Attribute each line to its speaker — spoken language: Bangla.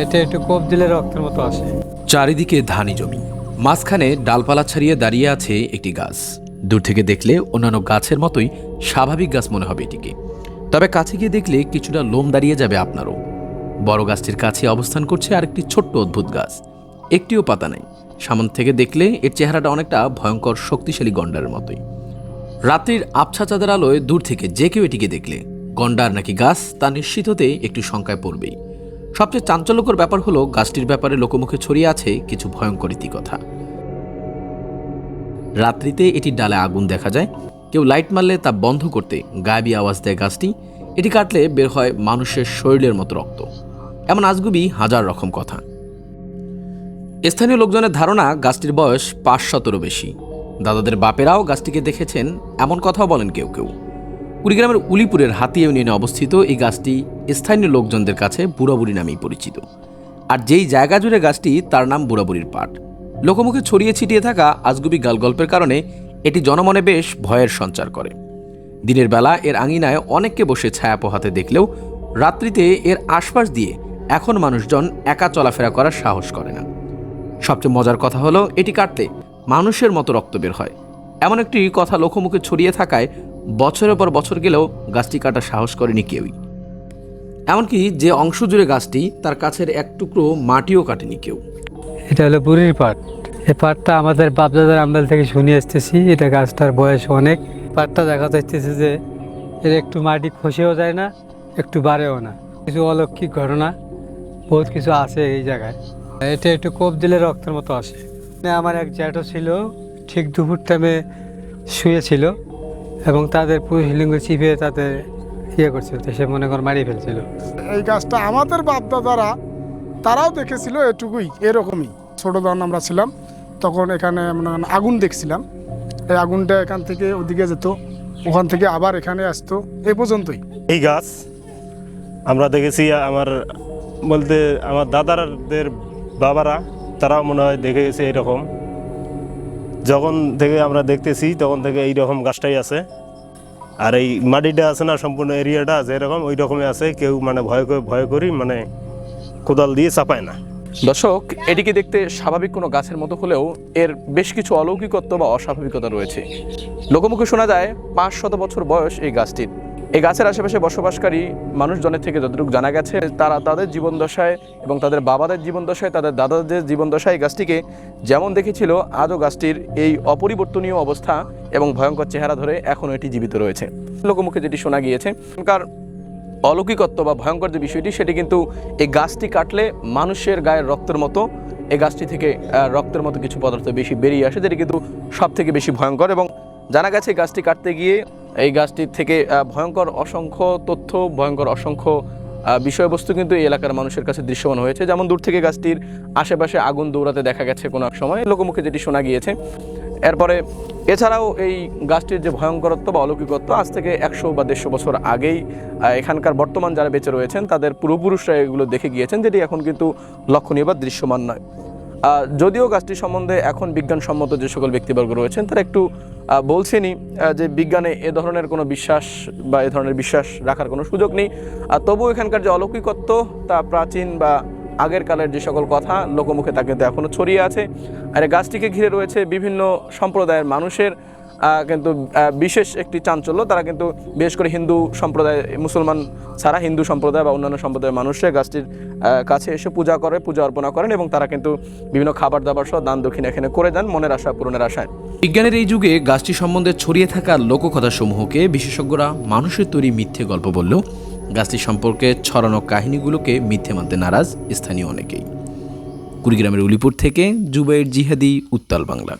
Speaker 1: এটা একটু কোপ দিলে রক্তের মতো আসে।
Speaker 2: চারিদিকে ধানি জমি, মাঝখানে ডালপালা ছাড়িয়ে দাঁড়িয়ে আছে একটি গাছ। দূর থেকে দেখলে অন্যান্য গাছের মতোই স্বাভাবিক গাছ মনে হবে এটিকে, তবে কাছে গিয়ে দেখলে কিছুটা লোম দাঁড়িয়ে যাবে আপনারও। বড় গাছটির কাছে অবস্থান করছে আরেকটি ছোট্ট অদ্ভুত গাছ, একটিও পাতা নেই। সামনে থেকে দেখলে এর চেহারাটা অনেকটা ভয়ঙ্কর শক্তিশালী গন্ডারের মতোই। রাত্রির আবছা চাঁদের আলোয় দূর থেকে যে কেউ এটিকে দেখলে গন্ডার নাকি গাছ তা নিশ্চিত হতে একটু শঙ্কায় পড়বেই। সবচেয়ে চাঞ্চল্যকর ব্যাপার হলো গাছটির ব্যাপারে লোকমুখে ছড়িয়ে আছে কিছু ভয়ঙ্কর ইতিকথা। রাত্রিতে এটির ডালে আগুন দেখা যায়, কেউ লাইট মারলে তা বন্ধ করতে গায়েবী আওয়াজ দেয় গাছটি, এটি কাটলে বের হয় মানুষের শরীরের মতো রক্ত। এমন আজগুবি হাজার রকম কথা। স্থানীয় লোকজনের ধারণা গাছটির বয়স ৫০০-এরও বেশি। দাদাদের বাপেরাও গাছটিকে দেখেছেন, এমন কথাও বলেন কেউ কেউ। কুড়িগ্রামের উলিপুরের হাতিয়া ইউনিয়নে অবস্থিত এই গাছটি স্থানীয় লোকজনদের কাছে বুড়াবুড়ি নামেই পরিচিত। আর যেই জায়গা জুড়ে গাছটি তার নাম বুড়াবুড়ির পাট। লোকমুখে ছড়িয়ে ছিটিয়ে থাকা আজগুবি গালগল্পের কারণে এটি জনমনে বেশ ভয়ের সঞ্চার করে। দিনের বেলা এর আঙিনায় অনেককে বসে ছায়া পোহাতে দেখলেও রাত্রিতে এর আশপাশ দিয়ে এখন মানুষজন একা চলাফেরা করার সাহস করে না। সবচেয়ে মজার কথা হলো এটি কাটলে মানুষের মতো রক্ত বের হয়, এমন একটি কথা লোকমুখে ছড়িয়ে থাকায় বছরের পর বছর গেলেও গাছটি কাটার সাহস করেনি কেউই। এমনকি যে অংশ জুড়ে গাছটি তার কাছের এক টুকরো মাটিও কাটেনি কেউ।
Speaker 1: এটা হলো বুড়ির পাট। এই পাটটা আমাদের বাপদাদার আমদাল থেকে শুনে আসতেছি। এটা গাছটার বয়স অনেক। পাটটা দেখা যাচ্ছে যে এর একটু মাটি খসেও যায় না, একটু বাড়েও না। কিছু অলৌকিক ঘটনা বহুত কিছু আছে এই জায়গায়। এটা একটু কোপ দিলে রক্তের মতো আসে। আমার এক জ্যাঠো ছিল, ঠিক দুপুর টাইমে শুয়েছিল এবং তাদের পুরুষ লিঙ্গ চিপে তাদের করছিল, সে মনে কর মারিয়ে ফেলছিল।
Speaker 3: এই গাছটা আমাদের বাপদাদারা তারাও দেখেছিল এটুকুই, এরকমই। ছোটো যখন আমরা ছিলাম তখন এখানে আগুন দেখছিলাম। এই আগুনটা এখান থেকে ওদিকে যেত, ওখান থেকে আবার এখানে আসতো, এই পর্যন্তই।
Speaker 4: এই গাছ আমরা দেখেছি, আমার বলতে আমার দাদাদের বাবারা তারাও মনে হয় দেখে গেছে এরকম। যখন থেকে আমরা দেখতেছি তখন থেকে এইরকম গাছটাই আছে। আর এই মাটিটা আছে না, সম্পূর্ণ এরিয়াটা যেরকম ওই রকমই আছে। কেউ ভয় করি কোদাল দিয়ে চাপায় না।
Speaker 2: দর্শক, এটিকে দেখতে স্বাভাবিক কোনো গাছের মতো হলেও এর বেশ কিছু অলৌকিকত্ব বা অস্বাভাবিকতা রয়েছে। লোকমুখে শোনা যায় ৫০০ বছর বয়স এই গাছটির। এই গাছের আশেপাশে বসবাসকারী মানুষজনের থেকে যতটুকু জানা গেছে, তারা তাদের জীবনদশায় এবং তাদের বাবাদের জীবনদশায়, তাদের দাদাদের জীবনদশায় গাছটিকে যেমন দেখেছিল, আজও গাছটির এই অপরিবর্তনীয় অবস্থা এবং ভয়ঙ্কর চেহারা ধরে এখনও এটি জীবিত রয়েছে। লোকমুখে যেটি শোনা গিয়েছে, এখানকার অলৌকিকত্ব বা ভয়ঙ্কর যে বিষয়টি, সেটি কিন্তু এই গাছটি কাটলে মানুষের গায়ের রক্তের মতো, এই গাছটি থেকে রক্তের মতো কিছু পদার্থ বেশি বেরিয়ে আসে, যেটি কিন্তু সব থেকে বেশি ভয়ঙ্কর। এবং জানা গেছে গাছটি কাটতে গিয়ে এই গাছটির থেকে ভয়ঙ্কর অসংখ্য তথ্য, ভয়ঙ্কর অসংখ্য বিষয়বস্তু কিন্তু এই এলাকার মানুষের কাছে দৃশ্যমান হয়েছে। যেমন দূর থেকে গাছটির আশেপাশে আগুন দৌড়াতে দেখা গেছে কোনো এক সময়, লোকমুখে যেটি শোনা গিয়েছে। এরপরে এছাড়াও এই গাছটির যে ভয়ঙ্করত্ব বা অলৌকিকত্ব, আজ থেকে ১০০ বা ১৫০ বছর আগেই এখানকার বর্তমান যারা বেঁচে রয়েছেন তাদের পূর্বপুরুষরা এগুলো দেখে গিয়েছেন, যেটি এখন কিন্তু লক্ষণীয় বা দৃশ্যমান নয়। যদিও গাছটি সম্বন্ধে এখন বিজ্ঞানসম্মত যে সকল ব্যক্তিবর্গ রয়েছেন তারা একটু বলছেনই যে বিজ্ঞানে এ ধরনের কোনো বিশ্বাস বা এ ধরনের বিশ্বাস রাখার কোনো সুযোগ নেই। তবুও এখানকার যে অলৌকিকত্ব তা প্রাচীন বা আগের কালের যে সকল কথা লোকমুখে তা কিন্তু এখনও ছড়িয়ে আছে। আর এই গাছটিকে ঘিরে রয়েছে বিভিন্ন সম্প্রদায়ের মানুষের কিন্তু বিশেষ একটি চাঞ্চল্য। তারা কিন্তু বিশেষ করে হিন্দু সম্প্রদায়, মুসলমান ছাড়া হিন্দু সম্প্রদায় বা অন্যান্য সম্প্রদায়ের মানুষরা গাছটির কাছে এসে পূজা অর্পণা করেন এবং তারা কিন্তু বিভিন্ন খাবার দাবার সহ দান দক্ষিণ এখানে করে দেন মনের আশা পূরণের আশায়। বিজ্ঞানের এই যুগে গাছটি সম্বন্ধে ছড়িয়ে থাকা লোককথাসমূহকে বিশেষজ্ঞরা মানুষের তৈরি মিথ্যে গল্প বললেও গাছটি সম্পর্কে ছড়ানো কাহিনীগুলোকে মিথ্যে মানতে নারাজ স্থানীয় অনেকেই। কুড়িগ্রামের উলিপুর থেকে জুবাইর জিহাদি, উত্তাল বাংলা।